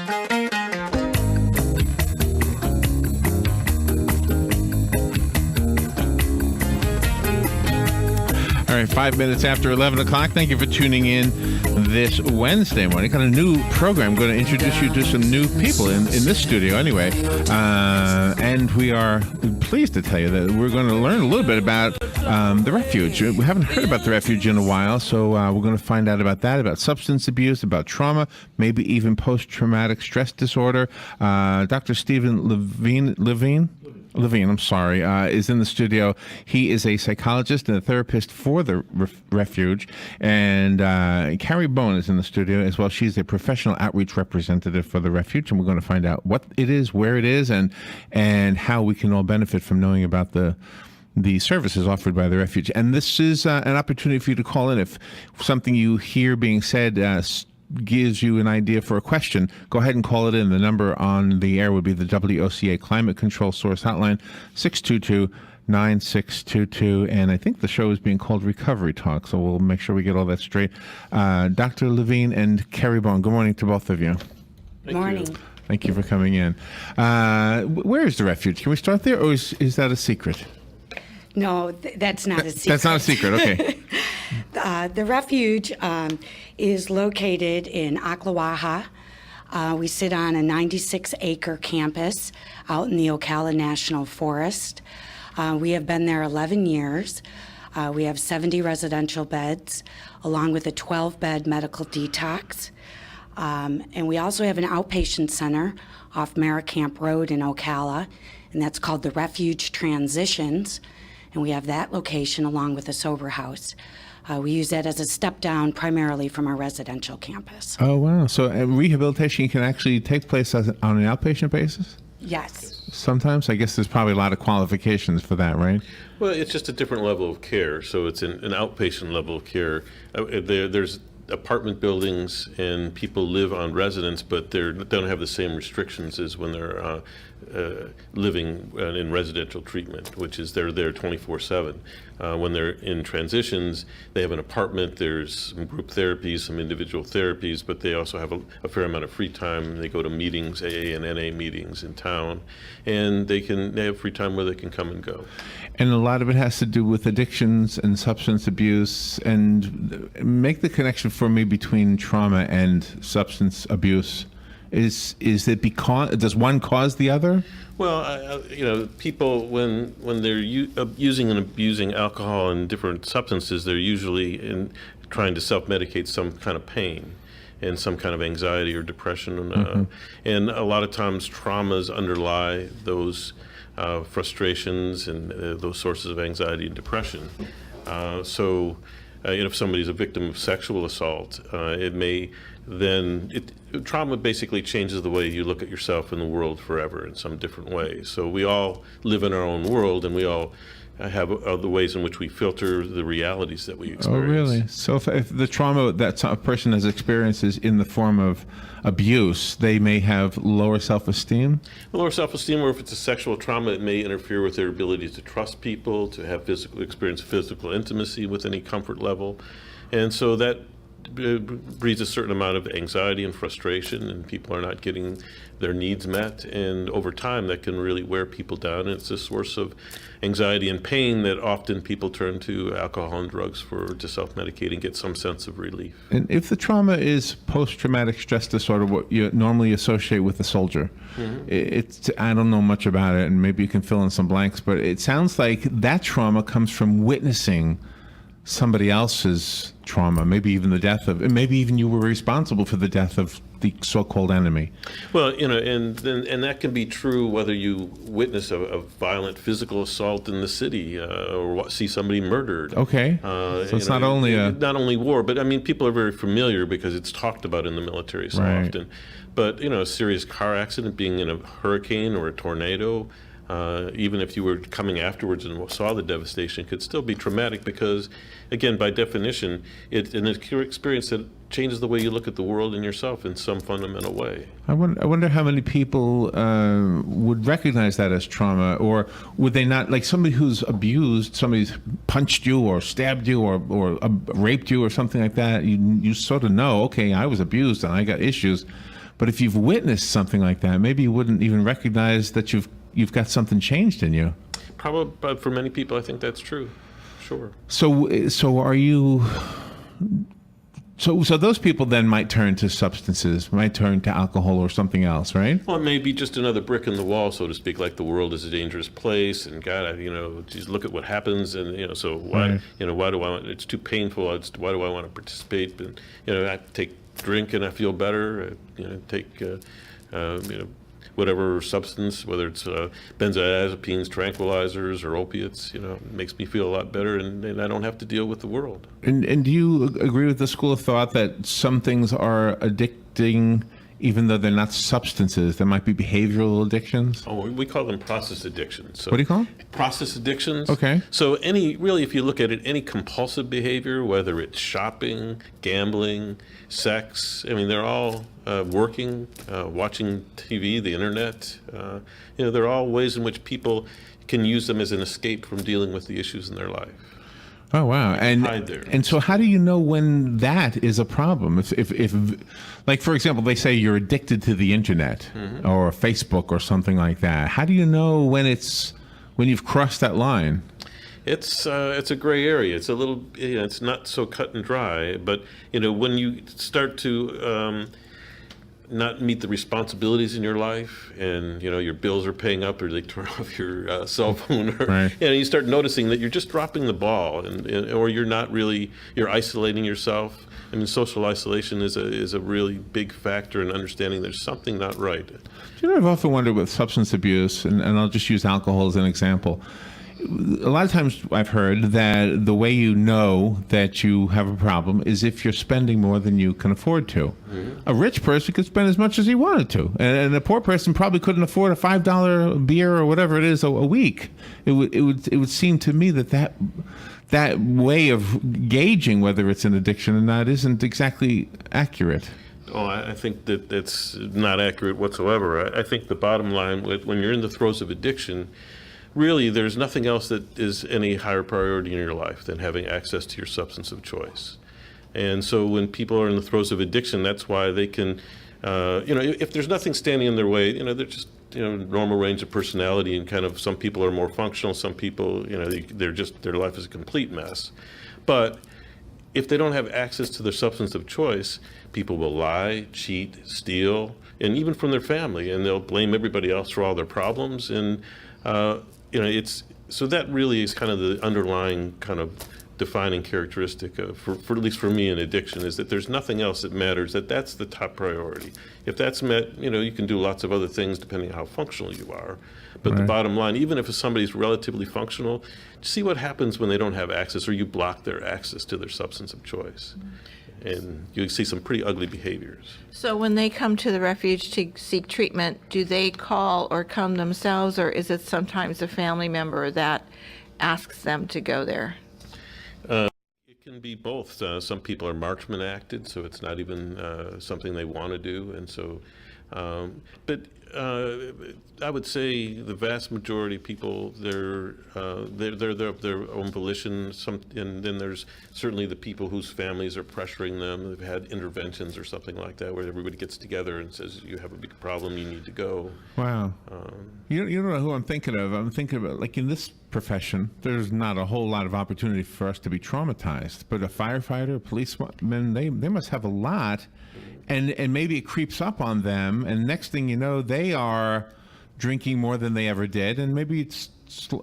All right, 5 minutes after 11 o'clock. Thank you for tuning in this Wednesday morning. Got a new program. I'm going to introduce you to some new people in this studio anyway. And we are pleased to tell you that we're going to learn a little bit about the Refuge. We haven't heard about the Refuge in a while, so we're going to find out about that, about substance abuse, about trauma, maybe even post-traumatic stress disorder. Dr. Stephen Levine, is in the studio. He is a psychologist and a therapist for the Refuge. And Carrie Bone is in the studio as well. She's a professional outreach representative for the Refuge. And we're going to find out what it is, where it is, and how we can all benefit from knowing about the services offered by the Refuge. And this is an opportunity for you to call in. If something you hear being said gives you an idea for a question, go ahead and call it in. The number on the air would be the WOCA Climate Control Source Hotline, 622-9622. And I think the show is being called Recovery Talk, so we'll make sure we get all that straight. Dr. Levine and Carrie Bone, good morning to both of you. Good morning. Thank you for coming in. Where is the Refuge? Can we start there, or is that a secret? No, that's not a secret. That's not a secret, okay. The Refuge is located in Ocklawaha. We sit on a 96-acre campus out in the Ocala National Forest. We have been there 11 years. We have 70 residential beds, along with a 12-bed medical detox. And we also have an outpatient center off Maricamp Road in Ocala, and that's called the Refuge Transitions. And we have that location along with a sober house. We use that as a step down primarily from our residential campus. Oh, wow. So rehabilitation can actually take place on an outpatient basis? Yes. Sometimes? I guess there's probably a lot of qualifications for that, right? Well, it's just a different level of care. So it's an outpatient level of care. There's apartment buildings and people live on residence, but they don't have the same restrictions as when they're living in residential treatment, which is they're there 24/7. When they're in transitions, they have an apartment, there's some group therapies, some individual therapies, but they also have a fair amount of free time. They go to meetings, AA and NA meetings in town, and they have free time where they can come and go. And a lot of it has to do with addictions and substance abuse. And make the connection for me between trauma and substance abuse. Is it because, does one cause the other? Well, people when they're using and abusing alcohol and different substances, they're usually trying to self-medicate some kind of pain and some kind of anxiety or depression. And a lot of times traumas underlie those frustrations and those sources of anxiety and depression. So if somebody's a victim of sexual assault, trauma basically changes the way you look at yourself in the world forever in some different way. So we all live in our own world, and we all have other ways in which we filter the realities that we experience. Oh, really? So if the trauma that a person has experienced is in the form of abuse, they may have lower self-esteem? Lower self-esteem, or if it's a sexual trauma, it may interfere with their ability to trust people, to have experience physical intimacy with any comfort level. And so that breeds a certain amount of anxiety and frustration, and people are not getting their needs met, and over time that can really wear people down, and it's a source of anxiety and pain that often people turn to alcohol and drugs to self-medicate and get some sense of relief. And if the trauma is post-traumatic stress disorder, what you normally associate with a soldier, I don't know much about it, and maybe you can fill in some blanks, but it sounds like that trauma comes from witnessing somebody else's trauma, maybe even the death of, and maybe even you were responsible for the death of the so-called enemy. Well, and that can be true whether you witness a violent physical assault in the city or see somebody murdered. Okay, so it's not only war, but I mean people are very familiar because it's talked about in the military so often. But a serious car accident, being in a hurricane or a tornado. Even if you were coming afterwards and saw the devastation, could still be traumatic because, again, by definition, it's an experience that changes the way you look at the world and yourself in some fundamental way. I wonder how many people would recognize that as trauma, or would they not, like somebody who's abused, somebody's punched you or stabbed you or raped you or something like that, you sort of know, okay, I was abused and I got issues. But if you've witnessed something like that, maybe you wouldn't even recognize that you've got something changed in you. Probably, but for many people, I think that's true. Sure. So are you? So those people then might turn to substances, might turn to alcohol or something else, right? Well, it may be just another brick in the wall, so to speak. Like the world is a dangerous place, and God, just look at what happens, and so why, Right. why do I want? It's too painful. Why do I want to participate? But I take drink and I feel better. Take whatever substance, whether it's benzodiazepines, tranquilizers, or opiates. It makes me feel a lot better, and I don't have to deal with the world. And do you agree with the school of thought that some things are addicting, even though they're not substances? There might be behavioral addictions. Oh, we call them process addictions. So What do you call them? process addictions? Okay. So really, if you look at it, any compulsive behavior, whether it's shopping, gambling, sex, they're all working, watching TV, the internet. They're all ways in which people can use them as an escape from dealing with the issues in their life. Oh wow! hide there. And so, how do you know when that is a problem? If like for example, they say you're addicted to the internet or Facebook or something like that. How do you know when you've crossed that line? It's a gray area. It's a little, it's not so cut and dry. But when you start to not meet the responsibilities in your life, and your bills are paying up, or they turn off your cell phone, or Right. you start noticing that you're just dropping the ball, or you're isolating yourself. Social isolation is a really big factor in understanding there's something not right. I've often wondered with substance abuse, and I'll just use alcohol as an example. A lot of times I've heard that the way you know that you have a problem is if you're spending more than you can afford to. A rich person could spend as much as he wanted to, and a poor person probably couldn't afford a $5 beer or whatever it is a week. It would seem to me that way of gauging whether it's an addiction or not isn't exactly accurate. Oh, I think that that's not accurate whatsoever. I think the bottom line, when you're in the throes of addiction, really, there's nothing else that is any higher priority in your life than having access to your substance of choice. And so when people are in the throes of addiction, that's why they can, if there's nothing standing in their way, they're just, normal range of personality, and kind of some people are more functional, some people, their life is a complete mess. But if they don't have access to their substance of choice, people will lie, cheat, steal, and even from their family, and they'll blame everybody else for all their problems. And so that really is kind of the underlying kind of defining characteristic for at least for me in addiction, is that there's nothing else that matters, that's the top priority. If that's met, you can do lots of other things depending on how functional you are. But the bottom line, even if somebody's relatively functional, see what happens when they don't have access, or you block their access to their substance of choice. And you see some pretty ugly behaviors. So when they come to the refuge to seek treatment, do they call or come themselves, or is it sometimes a family member that asks them to go there? It can be both. Some people are Marchman acted, so it's not even something they want to do, and so. But I would say the vast majority of people, they're of their own volition. And then there's certainly the people whose families are pressuring them. They've had interventions or something like that, where everybody gets together and says, "You have a big problem. You need to go." Wow. You don't know who I'm thinking of. I'm thinking about, like, in this profession, there's not a whole lot of opportunity for us to be traumatized. But a firefighter, a policeman, they must have a lot. And maybe it creeps up on them, and next thing you know, they are drinking more than they ever did. And maybe it's,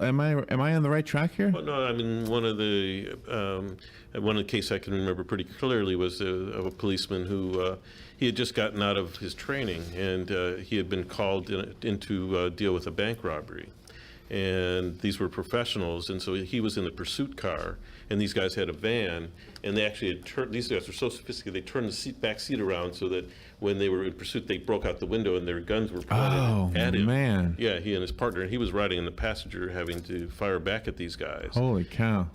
am I on the right track here? Well, no, one of the case I can remember pretty clearly was of a policeman who he had just gotten out of his training, and he had been called in to deal with a bank robbery. And these were professionals, and so he was in the pursuit car, and these guys had a van, and they actually had turned, these guys were so sophisticated, they turned the back seat around so that when they were in pursuit, they broke out the window and their guns were pointed at him. Oh, man. Yeah, he and his partner, and he was riding in the passenger having to fire back at these guys. Holy cow.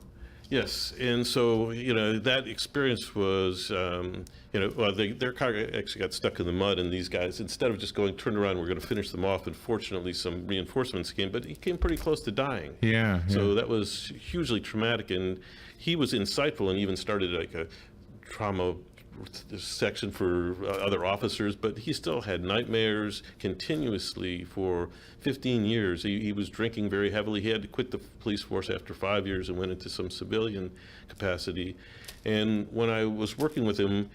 Yes, and so, that experience was, their car actually got stuck in the mud, and these guys, instead of just turned around, we're going to finish them off, and fortunately some reinforcements came, but he came pretty close to dying. Yeah. So that was hugely traumatic, and he was insightful and even started like a trauma section for other officers, but he still had nightmares continuously for 15 years. He was drinking very heavily. He had to quit the police force after 5 years and went into some civilian capacity. And when I was working with him,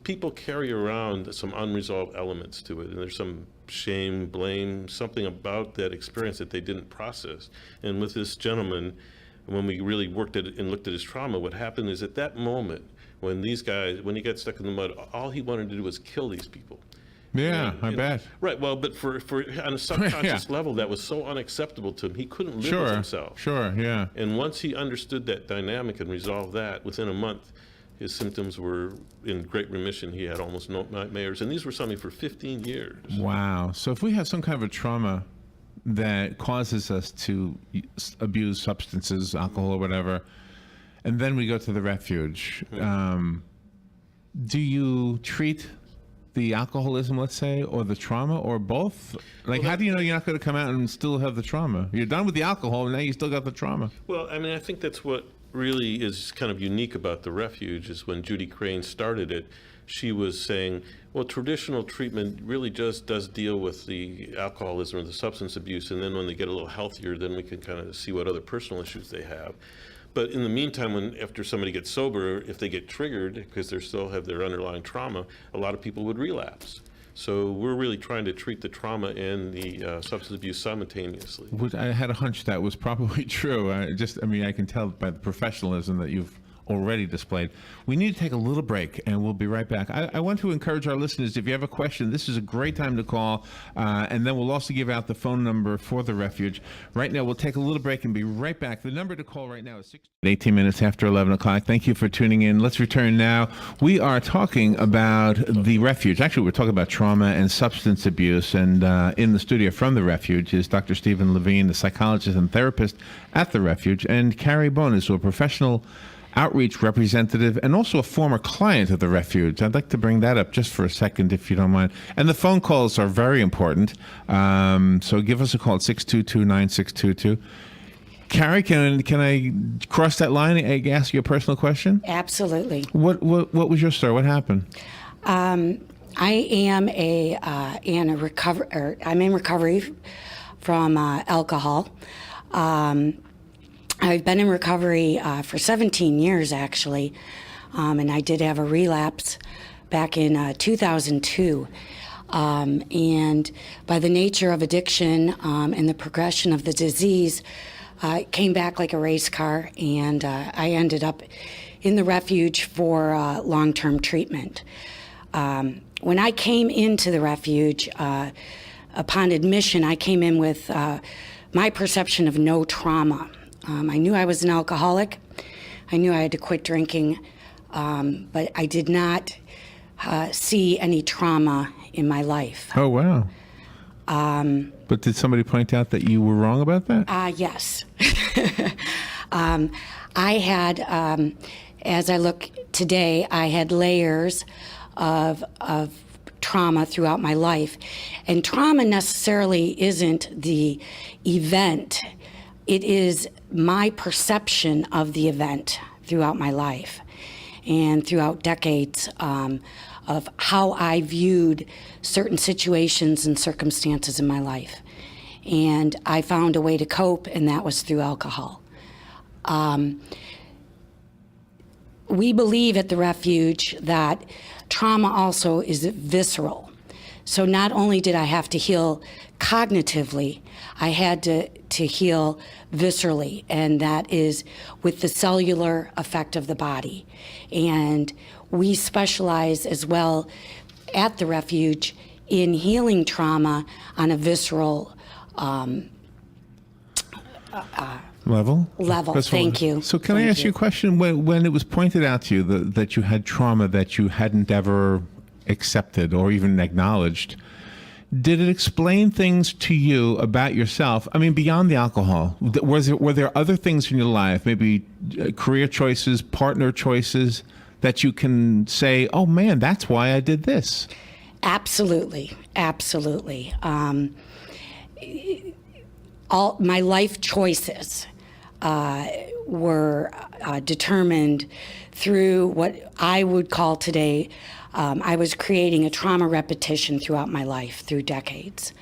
people carry around some unresolved elements to it, and there's some shame, blame, something about that experience that they didn't process. And with this gentleman, when we really worked at it and looked at his trauma, what happened is at that moment, when he got stuck in the mud, all he wanted to do was kill these people. Yeah, I bet. Right. Well, but for on a subconscious level, that was so unacceptable to him. He couldn't live with himself. Sure. Yeah. And once he understood that dynamic and resolved that, within a month, his symptoms were in great remission. He had almost no nightmares, and these were something for 15 years. Wow. So if we have some kind of a trauma that causes us to abuse substances, alcohol or whatever, and then we go to the refuge, do you treat the alcoholism, let's say, or the trauma, or both? Like, how do you know you're not going to come out and still have the trauma? You're done with the alcohol, and now you still got the trauma. Well, I think that's what really is kind of unique about the refuge, is when Judy Crane started it, she was saying, well, traditional treatment really just does deal with the alcoholism or the substance abuse, and then when they get a little healthier, then we can kind of see what other personal issues they have. But in the meantime, after somebody gets sober, if they get triggered, because they still have their underlying trauma, a lot of people would relapse. So we're really trying to treat the trauma and the substance abuse simultaneously. I had a hunch that was probably true. I can tell by the professionalism that you've already displayed. We need to take a little break, and we'll be right back. I want to encourage our listeners, if you have a question, this is a great time to call, and then we'll also give out the phone number for the refuge. Right now, we'll take a little break and be right back. The number to call right now is 18 minutes after 11 o'clock. Thank you for tuning in. Let's return now. We are talking about the refuge. Actually, we're talking about trauma and substance abuse, and in the studio from the refuge is Dr. Stephen Levine, the psychologist and therapist at the refuge, and Carrie Bonis, who is a professional outreach representative and also a former client of the refuge. I'd like to bring that up just for a second, if you don't mind. And the phone calls are very important. So give us a call at 622-9622. Carrie, can I cross that line and ask you a personal question? Absolutely. What was your story? What happened? I am I'm in recovery from alcohol. I've been in recovery for 17 years, actually, and I did have a relapse back in 2002. And by the nature of addiction and the progression of the disease, it came back like a race car, and I ended up in the refuge for long-term treatment. When I came into the refuge, upon admission, I came in with my perception of no trauma. I knew I was an alcoholic. I knew I had to quit drinking, but I did not see any trauma in my life. Oh, wow. But did somebody point out that you were wrong about that? Yes. I had, as I look today, I had layers of trauma throughout my life. And trauma necessarily isn't the event. It is my perception of the event throughout my life and throughout decades of how I viewed certain situations and circumstances in my life. And I found a way to cope, and that was through alcohol. We believe at the refuge that trauma also is visceral. So not only did I have to heal cognitively, I had to heal viscerally, and that is with the cellular effect of the body. And we specialize as well at the refuge in healing trauma on a visceral level. Thank you. So can I ask you a question? When it was pointed out to you that you had trauma that you hadn't ever accepted or even acknowledged, did it explain things to you about yourself? I mean, beyond the alcohol, were there other things in your life, maybe career choices, partner choices, that you can say, oh man, that's why I did this? Absolutely. All my life choices were determined through what I would call today, I was creating a trauma repetition throughout my life through decades,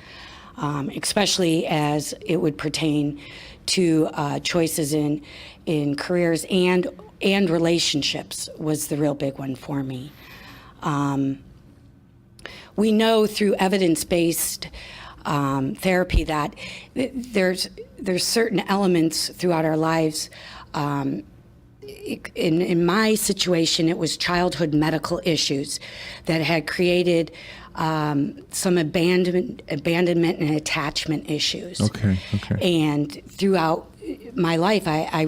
especially as it would pertain to choices in careers and relationships was the real big one for me. We know through evidence-based therapy that there's certain elements throughout our lives. In my situation, it was childhood medical issues that had created some abandonment and attachment issues. Okay. And throughout my life, I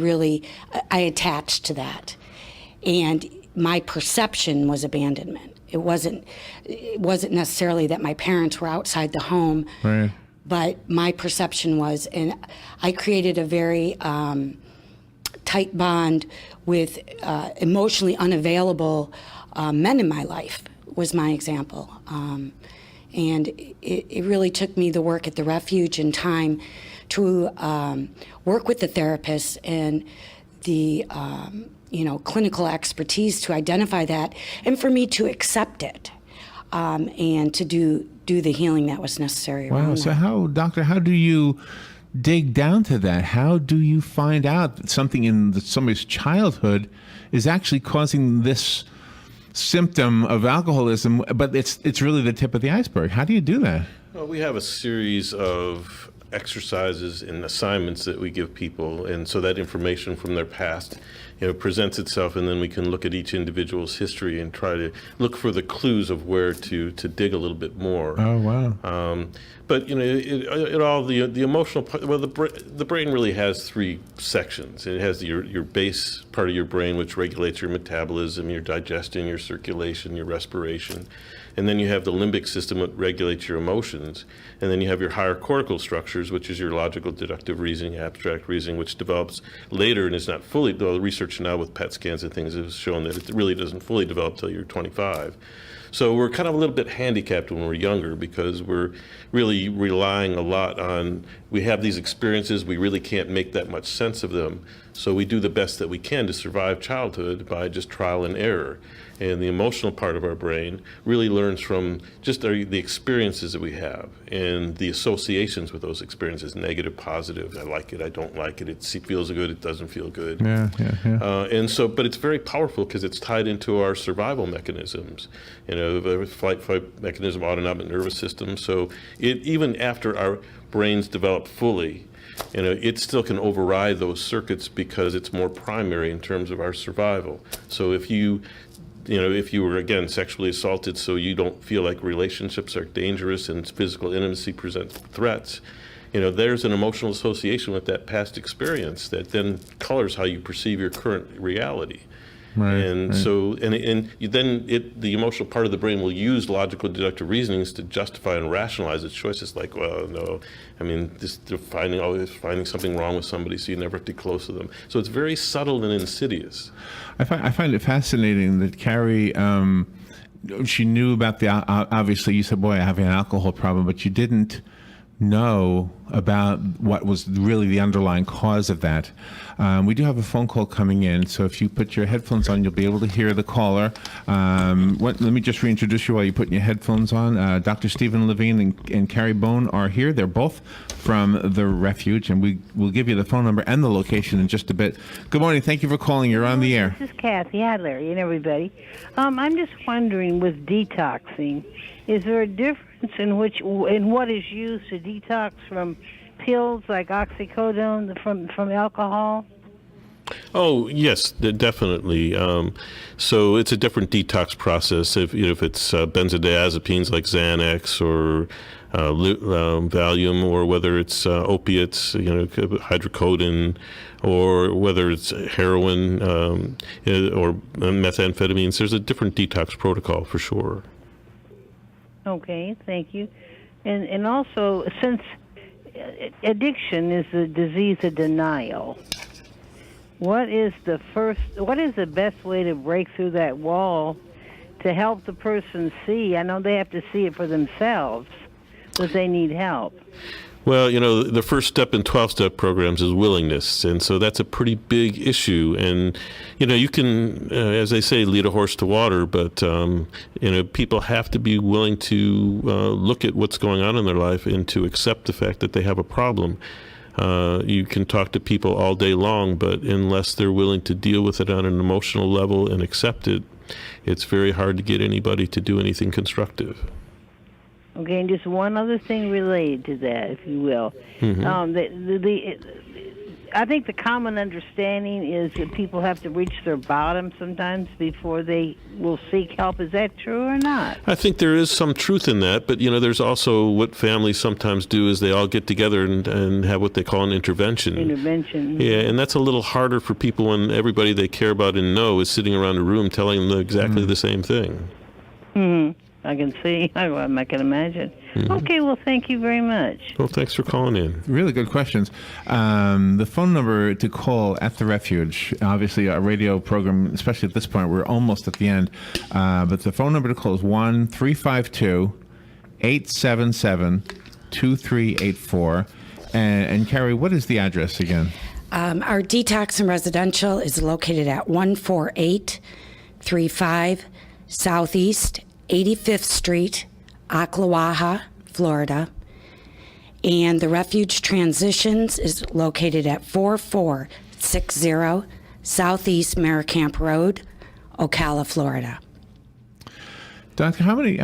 attached to that, and my perception was abandonment. It wasn't necessarily that my parents were outside the home, Right. but my perception was, and I created a very tight bond with emotionally unavailable men in my life, was my example. And it really took me the work at the Refuge and time to work with the therapists and the clinical expertise to identify that, and for me to accept it, and to do the healing that was necessary. Wow. So Doctor, how do you dig down to that? How do you find out that something in somebody's childhood is actually causing this symptom of alcoholism, but it's really the tip of the iceberg? How do you do that? Well, we have a series of exercises and assignments that we give people, and so that information from their past, presents itself, and then we can look at each individual's history and try to look for the clues of where to dig a little bit more. Oh, wow. But the emotional part. Well, the brain really has three sections. It has your base part of your brain, which regulates your metabolism, your digestion, your circulation, your respiration. And then you have the limbic system that regulates your emotions. And then you have your higher cortical structures, which is your logical, deductive reasoning, abstract reasoning, which develops later and is not fully, though the research now with PET scans and things has shown that it really doesn't fully develop till you're 25. So we're kind of a little bit handicapped when we're younger because we're really relying a lot on, we have these experiences, we really can't make that much sense of them. So we do the best that we can to survive childhood by just trial and error. And the emotional part of our brain really learns from just the experiences that we have and the associations with those experiences, negative, positive, I like it, I don't like it, it feels good, it doesn't feel good. Yeah. And so, but it's very powerful because it's tied into our survival mechanisms, the flight mechanism, autonomic nervous system. So even after our brains develop fully, it still can override those circuits because it's more primary in terms of our survival. So if you were, again, sexually assaulted so you don't feel like relationships are dangerous and physical intimacy presents threats, there's an emotional association with that past experience that then colors how you perceive your current reality. Right, and right. so, the emotional part of the brain will use logical deductive reasonings to justify and rationalize its choices. Like, well, no, they're always finding something wrong with somebody, so you never have to be close to them. So it's very subtle and insidious. I find it fascinating that Carrie, she knew about obviously you said, boy, I have an alcohol problem, but you didn't know about what was really the underlying cause of that. We do have a phone call coming in, so if you put your headphones on, you'll be able to hear the caller. Let me just reintroduce you while you're putting your headphones on. Dr. Stephen Levine and Carrie Bone are here. They're both from the Refuge, and we'll give you the phone number and the location in just a bit. Good morning. Thank you for calling. You're on the air. This is Kathy. Hi, Larry, and everybody. I'm just wondering, with detoxing, is there a difference in what is used to detox from pills like oxycodone from alcohol? Oh, yes, definitely. So it's a different detox process if it's benzodiazepines like Xanax or Valium, or whether it's opiates, hydrocodone, or whether it's heroin or methamphetamines. There's a different detox protocol for sure. Okay, thank you. And also, since addiction is the disease of denial, what is the best way to break through that wall to help the person see? I know they have to see it for themselves, but they need help. Well, the first step in 12-step programs is willingness, and so that's a pretty big issue. And, you can, as they say, lead a horse to water, but, people have to be willing to look at what's going on in their life and to accept the fact that they have a problem. You can talk to people all day long, but unless they're willing to deal with it on an emotional level and accept it, it's very hard to get anybody to do anything constructive. Okay, and just one other thing related to that, if you will. I think the common understanding is that people have to reach their bottom sometimes before they will seek help. Is that true or not? I think there is some truth in that, but there's also what families sometimes do is they all get together and have what they call an intervention. Yeah, and that's a little harder for people when everybody they care about and know is sitting around a room telling them exactly the same thing. I can see. I can imagine. Okay, well, thank you very much. Well, thanks for calling in. Really good questions. The phone number to call at the Refuge, obviously a radio program, especially at this point, we're almost at the end, but the phone number to call is 1-352-877-2384. And Carrie, what is the address again? Our detox and residential is located at 14835 Southeast 85th Street, Ocklawaha, Florida. And the Refuge Transitions is located at 4460 Southeast Merricamp Road, Ocala, Florida. Doctor, how many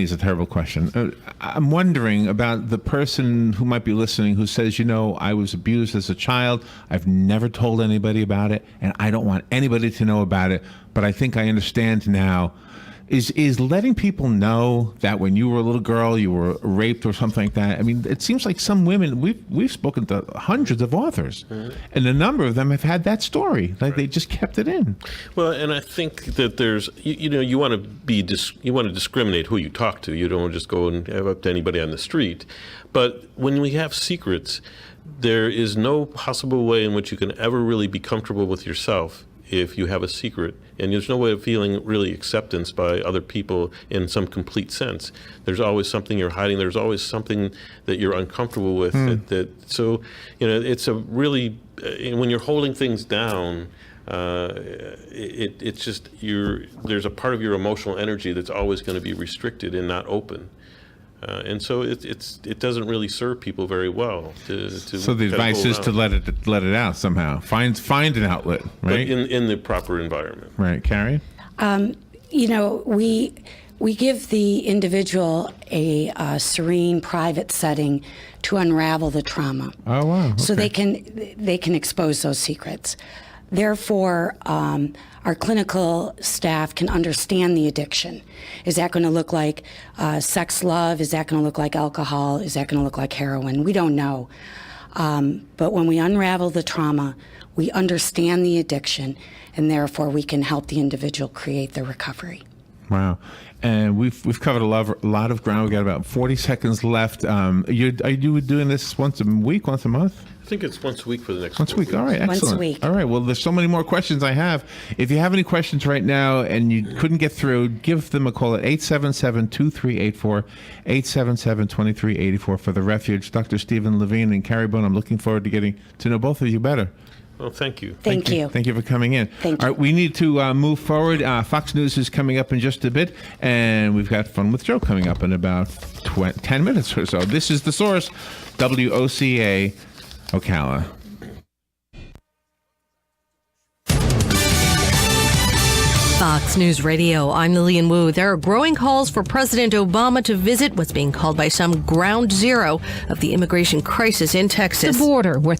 is a terrible question. I'm wondering about the person who might be listening who says, I was abused as a child. I've never told anybody about it, and I don't want anybody to know about it, but I think I understand now. Is letting people know that when you were a little girl, you were raped or something like that? I mean, it seems like some women, we've spoken to hundreds of authors, and a number of them have had that story. Like they just kept it in. Well, and I think that there's, you want to discriminate who you talk to. You don't want to just go and have up to anybody on the street. But when we have secrets, there is no possible way in which you can ever really be comfortable with yourself if you have a secret, and there's no way of feeling really acceptance by other people in some complete sense. There's always something you're hiding. There's always something that you're uncomfortable with. So it's a really, when you're holding things down, it's just there's a part of your emotional energy that's always going to be restricted and not open. And so it doesn't really serve people very well. So the advice is to let it out somehow. Find an outlet, right? But in the proper environment. Right, Carrie? We give the individual a serene, private setting to unravel the trauma. Oh wow! Okay. So they can expose those secrets. Therefore, our clinical staff can understand the addiction. Is that going to look like sex love? Is that going to look like alcohol? Is that going to look like heroin? We don't know. But when we unravel the trauma, we understand the addiction, and therefore we can help the individual create the recovery. Wow. And we've covered a lot of ground. We've got about 40 seconds left. Are you doing this once a week, once a month? I think it's once a week for the next Once a week. All right, excellent. Once a week. All right, well, there's so many more questions I have. If you have any questions right now and you couldn't get through, give them a call at 877-2384, 877-2384 for the Refuge. Dr. Stephen Levine and Carrie Boone, I'm looking forward to getting to know both of you better. Well, thank you. Thank you. Thank you for coming in. Thank you. All right, we need to move forward. Fox News is coming up in just a bit, and we've got Fun with Joe coming up in about 10 minutes or so. This is The Source, WOCA, Ocala. Fox News Radio, I'm Lillian Wu. There are growing calls for President Obama to visit what's being called by some ground zero of the immigration crisis in Texas. The border, where